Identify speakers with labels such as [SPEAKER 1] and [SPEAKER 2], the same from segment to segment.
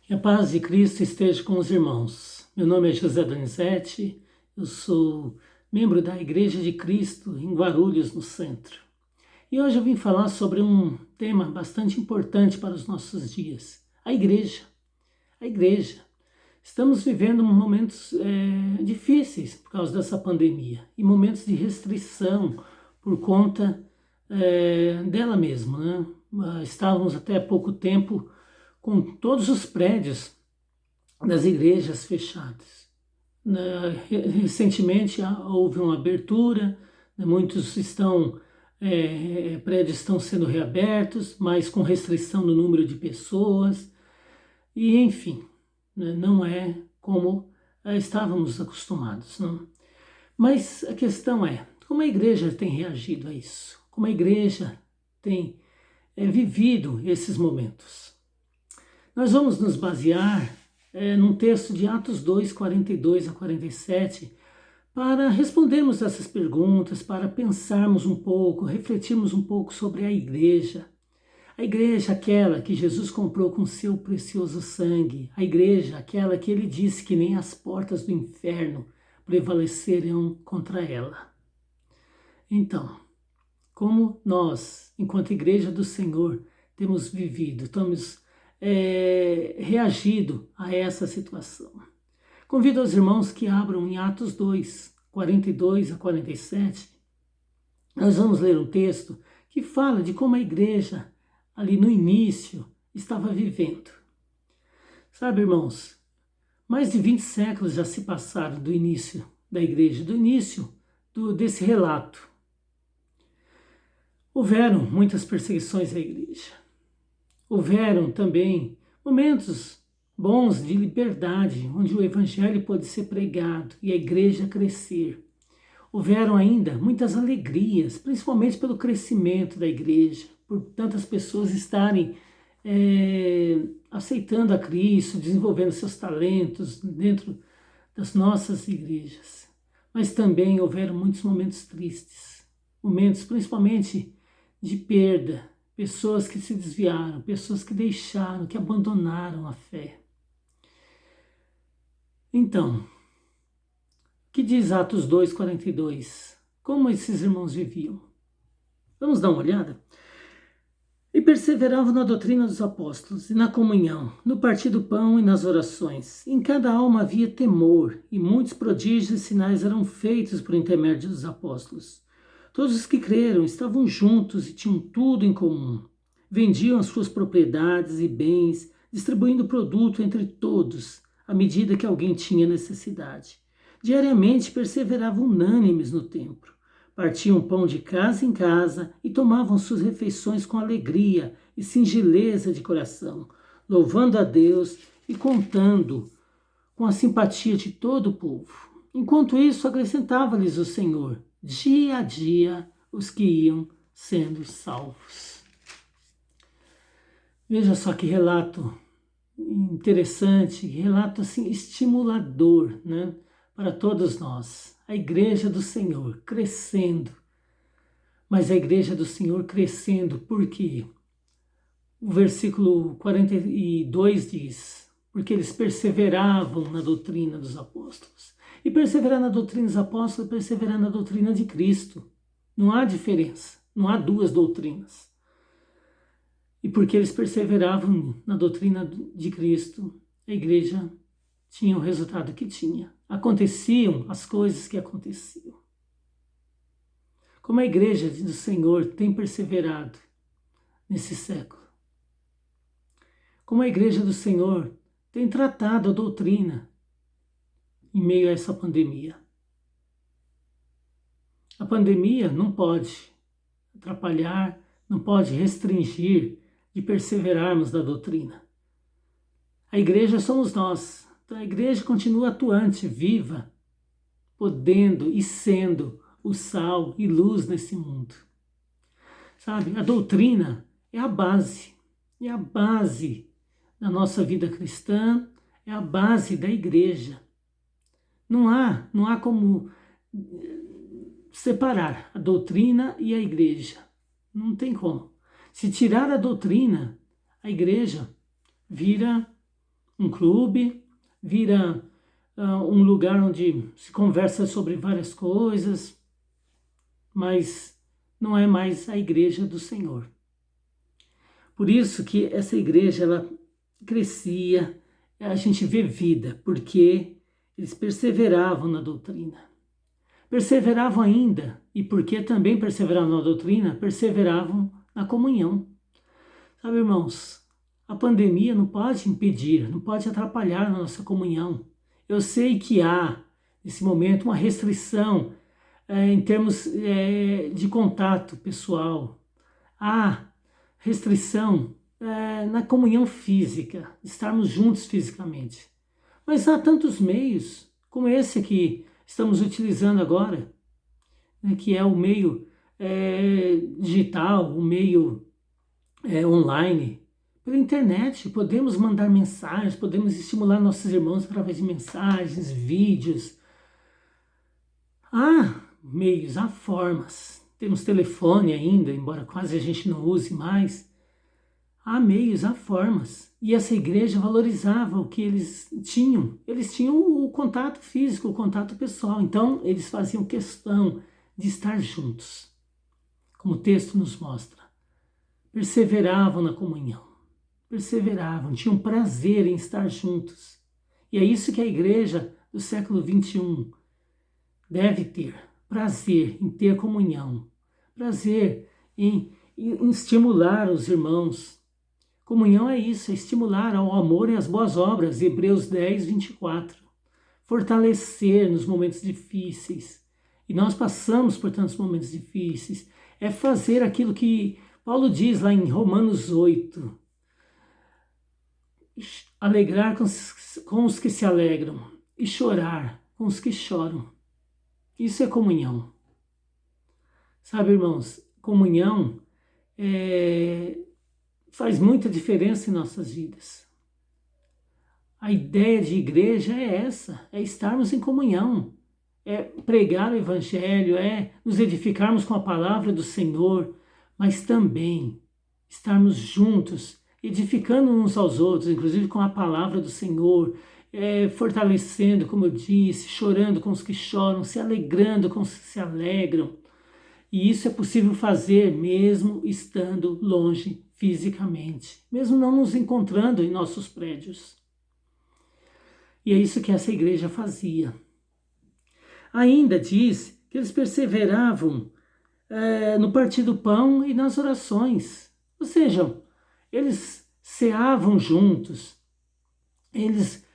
[SPEAKER 1] Que a paz de Cristo esteja com os irmãos. Meu nome é José Donizete, eu sou membro da Igreja de Cristo em Guarulhos, no centro. E hoje eu vim falar sobre um tema bastante importante para os nossos dias: a igreja. A igreja. Estamos vivendo momentos difíceis por causa dessa pandemia e momentos de restrição por conta dela mesma, né? Estávamos até há pouco tempo com todos os prédios das igrejas fechados. Recentemente houve uma abertura, muitos prédios estão sendo reabertos, mas com restrição no número de pessoas, e enfim, não é como estávamos acostumados. Não? Mas a questão é, como a igreja tem reagido a isso? Como a igreja tem vivido esses momentos? Nós vamos nos basear num texto de Atos 2, 42 a 47, para respondermos essas perguntas, para pensarmos um pouco, refletirmos um pouco sobre a igreja. A igreja, aquela que Jesus comprou com seu precioso sangue. A igreja, aquela que ele disse que nem as portas do inferno prevalecerão contra ela. Então, como nós, enquanto igreja do Senhor, temos vivido, temos reagido a essa situação. Convido os irmãos que abram em Atos 2, 42 a 47. Nós vamos ler um texto que fala de como a igreja, ali no início, estava vivendo. Sabe, irmãos, mais de 20 séculos já se passaram do início da igreja, do início desse relato. Houveram muitas perseguições à igreja. Houveram também momentos bons de liberdade, onde o evangelho pôde ser pregado e a igreja crescer. Houveram ainda muitas alegrias, principalmente pelo crescimento da igreja, por tantas pessoas estarem aceitando a Cristo, desenvolvendo seus talentos dentro das nossas igrejas. Mas também houveram muitos momentos tristes, momentos principalmente de perda, pessoas que se desviaram, pessoas que deixaram, que abandonaram a fé. Então, o que diz Atos 2, 42? Como esses irmãos viviam? Vamos dar uma olhada? E perseveravam na doutrina dos apóstolos, e na comunhão, no partir do pão e nas orações. Em cada alma havia temor, e muitos prodígios e sinais eram feitos por intermédio dos apóstolos. Todos os que creram estavam juntos e tinham tudo em comum. Vendiam as suas propriedades e bens, distribuindo o produto entre todos, à medida que alguém tinha necessidade. Diariamente perseveravam unânimes no templo. Partiam pão de casa em casa e tomavam suas refeições com alegria e singeleza de coração, louvando a Deus e contando com a simpatia de todo o povo. Enquanto isso, acrescentava-lhes o Senhor, dia a dia, os que iam sendo salvos. Veja só que relato interessante, relato assim estimulador, né, para todos nós. A igreja do Senhor crescendo. Mas a igreja do Senhor crescendo por quê? O versículo 42 diz: porque eles perseveravam na doutrina dos apóstolos. E perseverar na doutrina dos apóstolos é perseverar na doutrina de Cristo. Não há diferença, não há duas doutrinas. E porque eles perseveravam na doutrina de Cristo, a igreja tinha o resultado que tinha. Aconteciam as coisas que aconteciam. Como a igreja do Senhor tem perseverado nesse século. Como a igreja do Senhor tem tratado a doutrina em meio a essa pandemia. A pandemia não pode atrapalhar, não pode restringir de perseverarmos na doutrina. A igreja somos nós. Então a igreja continua atuante, viva, podendo e sendo o sal e luz nesse mundo. Sabe, a doutrina é a base da nossa vida cristã, é a base da igreja. Não há como separar a doutrina e a igreja. Não tem como. Se tirar a doutrina, a igreja vira um clube, vira um lugar onde se conversa sobre várias coisas, mas não é mais a igreja do Senhor. Por isso que essa igreja, ela crescia, a gente vê vida, porque eles perseveravam na doutrina. Perseveravam ainda, e porque também perseveravam na doutrina, perseveravam na comunhão. Sabe, irmãos, a pandemia não pode impedir, não pode atrapalhar a nossa comunhão. Eu sei que há, nesse momento, uma restrição em termos de contato pessoal. Há restrição na comunhão física, estarmos juntos fisicamente. Mas há tantos meios, como esse que estamos utilizando agora, né, que é o meio digital, o meio online, pela internet. Podemos mandar mensagens, podemos estimular nossos irmãos através de mensagens, vídeos. Há meios, há formas. Temos telefone ainda, embora quase a gente não use mais. Há meios, há formas. E essa igreja valorizava o que eles tinham. Eles tinham o contato físico, o contato pessoal. Então, eles faziam questão de estar juntos. Como o texto nos mostra. Perseveravam na comunhão. Perseveravam, tinham prazer em estar juntos. E é isso que a igreja do século XXI deve ter. Prazer em ter comunhão. Prazer em estimular os irmãos. Comunhão é isso, é estimular ao amor e às boas obras, Hebreus 10, 24. Fortalecer nos momentos difíceis. E nós passamos por tantos momentos difíceis. É fazer aquilo que Paulo diz lá em Romanos 8. Alegrar com os que se alegram e chorar com os que choram. Isso é comunhão. Sabe, irmãos, comunhão faz muita diferença em nossas vidas. A ideia de igreja é essa, é estarmos em comunhão, é pregar o evangelho, é nos edificarmos com a palavra do Senhor, mas também estarmos juntos, edificando uns aos outros, inclusive com a palavra do Senhor, fortalecendo, como eu disse, chorando com os que choram, se alegrando com os que se alegram. E isso é possível fazer mesmo estando longe fisicamente, mesmo não nos encontrando em nossos prédios. E é isso que essa igreja fazia. Ainda diz que eles perseveravam no partir do pão e nas orações. Ou seja, eles ceavam juntos, eles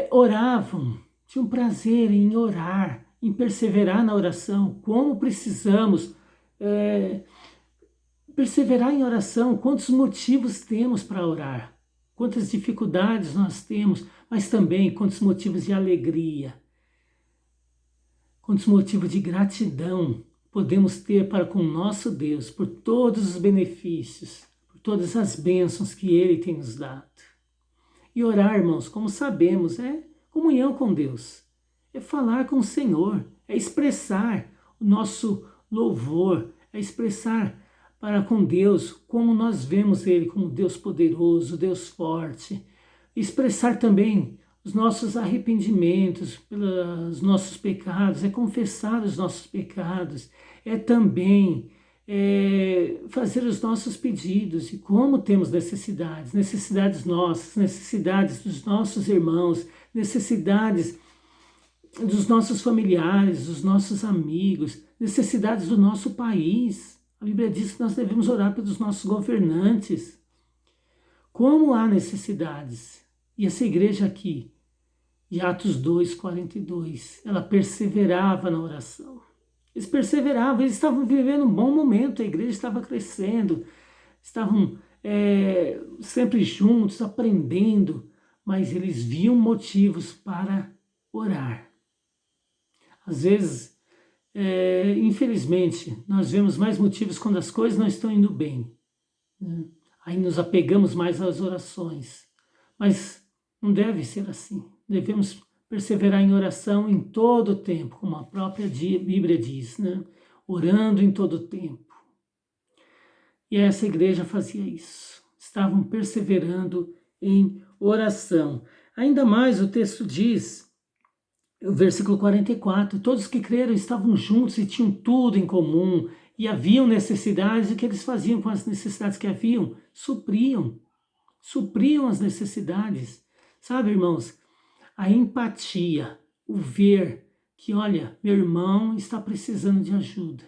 [SPEAKER 1] oravam, tinham prazer em orar, em perseverar na oração. Como precisamos perseverar em oração, quantos motivos temos para orar, quantas dificuldades nós temos, mas também quantos motivos de alegria, quantos motivos de gratidão podemos ter para com o nosso Deus por todos os benefícios, por todas as bênçãos que Ele tem nos dado. E orar, irmãos, como sabemos, é comunhão com Deus, é falar com o Senhor, é expressar o nosso louvor, é expressar para com Deus como nós vemos Ele como Deus poderoso, Deus forte. Expressar também os nossos arrependimentos pelos nossos pecados, é confessar os nossos pecados, é também fazer os nossos pedidos e como temos necessidades nossas, necessidades dos nossos irmãos, necessidades dos nossos familiares, dos nossos amigos, necessidades do nosso país. A Bíblia diz que nós devemos orar pelos nossos governantes. Como há necessidades. E essa igreja aqui, de Atos 2, 42, ela perseverava na oração. Eles perseveravam, eles estavam vivendo um bom momento, a igreja estava crescendo, estavam sempre juntos, aprendendo, mas eles viam motivos para orar. Às vezes, infelizmente, nós vemos mais motivos quando as coisas não estão indo bem. Né? Aí nos apegamos mais às orações. Mas não deve ser assim. Devemos perseverar em oração em todo o tempo, como a própria Bíblia diz, né? Orando em todo o tempo. E essa igreja fazia isso. Estavam perseverando em oração. Ainda mais o texto diz, o versículo 44, todos que creram estavam juntos e tinham tudo em comum, e haviam necessidades, e o que eles faziam com as necessidades que haviam? Supriam as necessidades. Sabe, irmãos, a empatia, o ver que, olha, meu irmão está precisando de ajuda.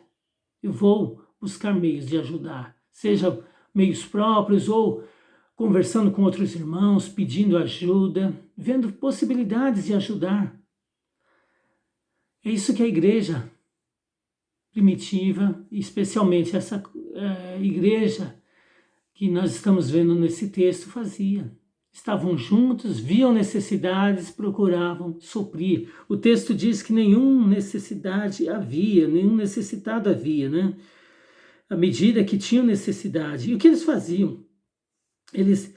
[SPEAKER 1] Eu vou buscar meios de ajudar, seja meios próprios ou conversando com outros irmãos, pedindo ajuda, vendo possibilidades de ajudar. É isso que a igreja primitiva, especialmente essa igreja que nós estamos vendo nesse texto, fazia. Estavam juntos, viam necessidades, procuravam suprir. O texto diz que nenhuma necessidade havia, nenhum necessitado havia, né? À medida que tinham necessidade. E o que eles faziam? Eles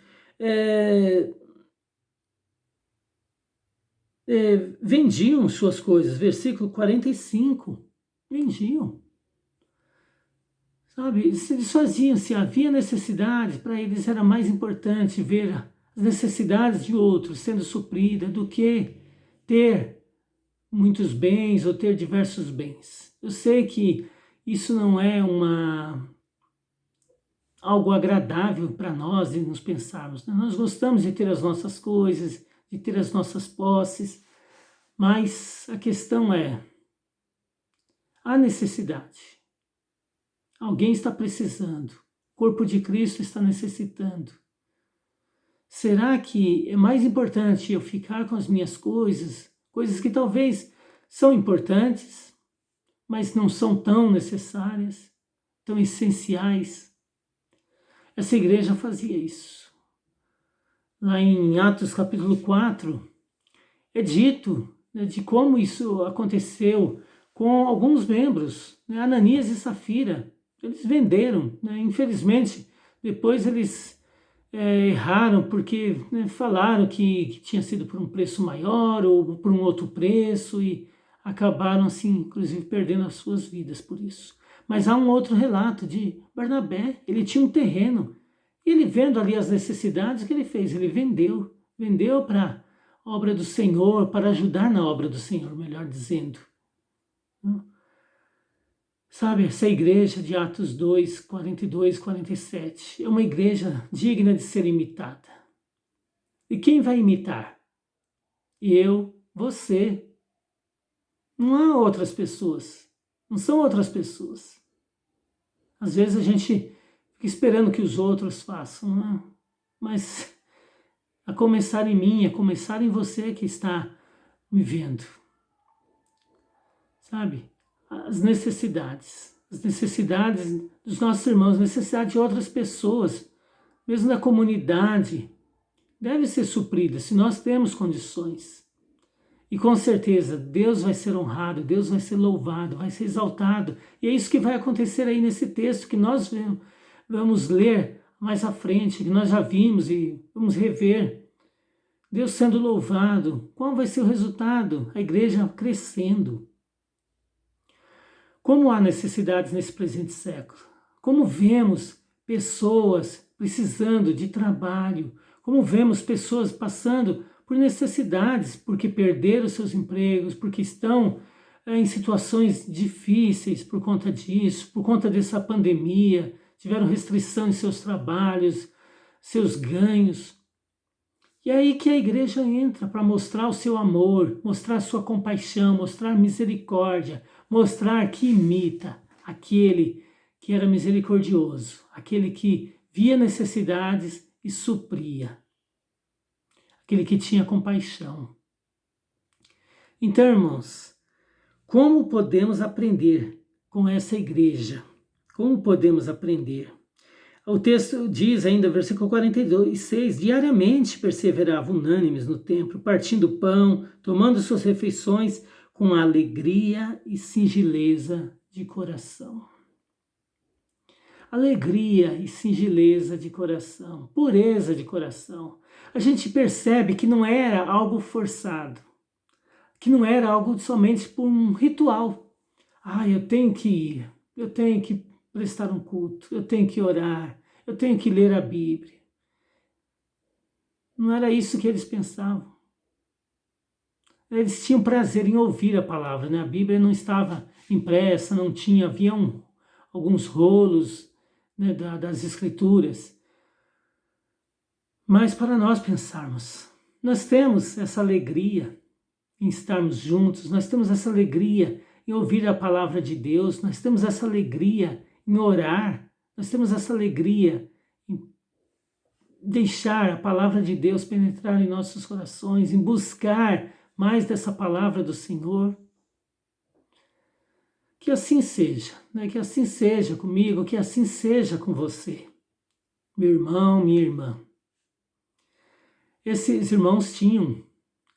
[SPEAKER 1] vendiam suas coisas. Versículo 45. Vendiam. Sabe, eles faziam, se havia necessidade, para eles era mais importante ver as necessidades de outros sendo supridas do que ter muitos bens ou ter diversos bens. Eu sei que isso não é algo agradável para nós de nos pensarmos, né? Nós gostamos de ter as nossas coisas, de ter as nossas posses, mas a questão é a necessidade. Alguém está precisando, o corpo de Cristo está necessitando. Será que é mais importante eu ficar com as minhas coisas, coisas que talvez são importantes, mas não são tão necessárias, tão essenciais? Essa igreja fazia isso. Lá em Atos capítulo 4, é dito, né, de como isso aconteceu com alguns membros, né, Ananias e Safira. Eles venderam, né? Infelizmente, depois eles erraram porque, né, falaram que tinha sido por um preço maior ou por um outro preço e acabaram, assim, inclusive, perdendo as suas vidas por isso. Mas há um outro relato de Barnabé. Ele tinha um terreno e ele, vendo ali as necessidades, o que ele fez? Ele vendeu para a obra do Senhor, para ajudar na obra do Senhor, melhor dizendo. Sabe, essa igreja de Atos 2, 42, 47 é uma igreja digna de ser imitada. E quem vai imitar? Eu, você. Não há outras pessoas. Não são outras pessoas. Às vezes a gente fica esperando que os outros façam, né? Mas a começar em mim, a começar em você que está me vendo. Sabe? As necessidades dos nossos irmãos, necessidade de outras pessoas, mesmo da comunidade, deve ser suprida se nós temos condições. E com certeza Deus vai ser honrado, Deus vai ser louvado, vai ser exaltado. E é isso que vai acontecer aí nesse texto que nós vamos ler mais à frente, que nós já vimos e vamos rever. Deus sendo louvado. Qual vai ser o resultado? A igreja crescendo. Como há necessidades nesse presente século? Como vemos pessoas precisando de trabalho? Como vemos pessoas passando por necessidades porque perderam seus empregos, porque estão em situações difíceis por conta disso, por conta dessa pandemia, tiveram restrição em seus trabalhos, seus ganhos. E é aí que a igreja entra para mostrar o seu amor, mostrar a sua compaixão, mostrar misericórdia, mostrar que imita aquele que era misericordioso, aquele que via necessidades e supria, aquele que tinha compaixão. Então, irmãos, como podemos aprender com essa igreja? Como podemos aprender? O texto diz ainda, versículo 42, diariamente perseveravam unânimes no templo, partindo o pão, tomando suas refeições com alegria e singeleza de coração. Alegria e singeleza de coração, pureza de coração. A gente percebe que não era algo forçado, que não era algo somente por um ritual. Eu tenho que ir, eu tenho que prestar um culto, eu tenho que orar, eu tenho que ler a Bíblia. Não era isso que eles pensavam. eles tinham prazer em ouvir a palavra, né? A Bíblia não estava impressa, não tinha, haviam alguns rolos, né, das Escrituras. Mas para nós pensarmos, nós temos essa alegria em estarmos juntos, nós temos essa alegria em ouvir a palavra de Deus, nós temos essa alegria em orar, nós temos essa alegria em deixar a palavra de Deus penetrar em nossos corações, em buscar mais dessa palavra do Senhor. Que assim seja, né? Que assim seja comigo, que assim seja com você, meu irmão, minha irmã. Esses irmãos tinham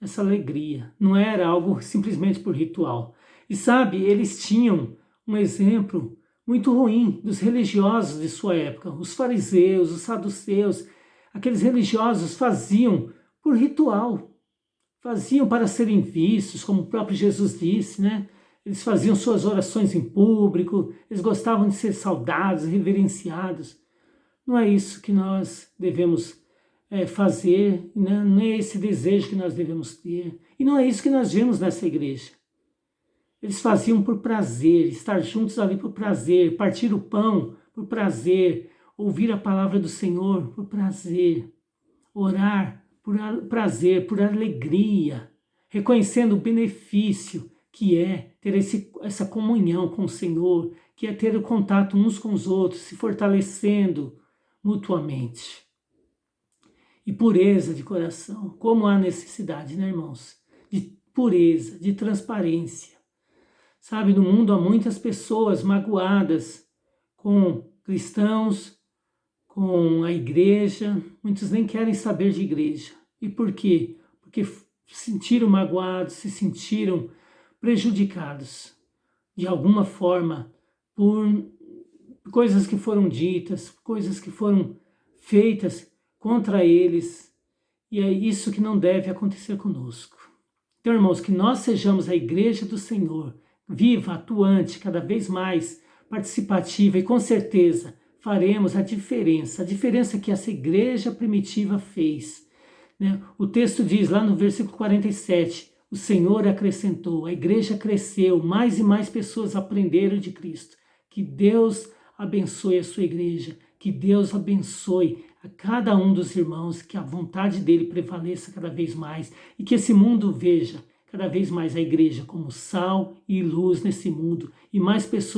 [SPEAKER 1] essa alegria, não era algo simplesmente por ritual. E sabe, eles tinham um exemplo muito ruim dos religiosos de sua época. Os fariseus, os saduceus, aqueles religiosos faziam por ritual, faziam para serem vistos, como o próprio Jesus disse, né? Eles faziam suas orações em público, eles gostavam de ser saudados, reverenciados. Não é isso que nós devemos fazer, né? Não é esse desejo que nós devemos ter. E não é isso que nós vemos nessa igreja. Eles faziam por prazer, estar juntos ali por prazer, partir o pão por prazer, ouvir a palavra do Senhor por prazer, orar por prazer, por alegria, reconhecendo o benefício que é ter essa comunhão com o Senhor, que é ter o contato uns com os outros, se fortalecendo mutuamente. E pureza de coração, como há necessidade, né, irmãos? De pureza, de transparência. Sabe, no mundo há muitas pessoas magoadas com cristãos, com a igreja, muitos nem querem saber de igreja. E por quê? Porque se sentiram magoados, se sentiram prejudicados de alguma forma por coisas que foram ditas, coisas que foram feitas contra eles, e é isso que não deve acontecer conosco. Então, irmãos, que nós sejamos a igreja do Senhor, viva, atuante, cada vez mais participativa, e com certeza faremos a diferença que essa igreja primitiva fez. Né? O texto diz lá no versículo 47, o Senhor acrescentou, a igreja cresceu, mais e mais pessoas aprenderam de Cristo. Que Deus abençoe a sua igreja, que Deus abençoe a cada um dos irmãos, que a vontade dele prevaleça cada vez mais e que esse mundo veja cada vez mais a igreja como sal e luz nesse mundo e mais pessoas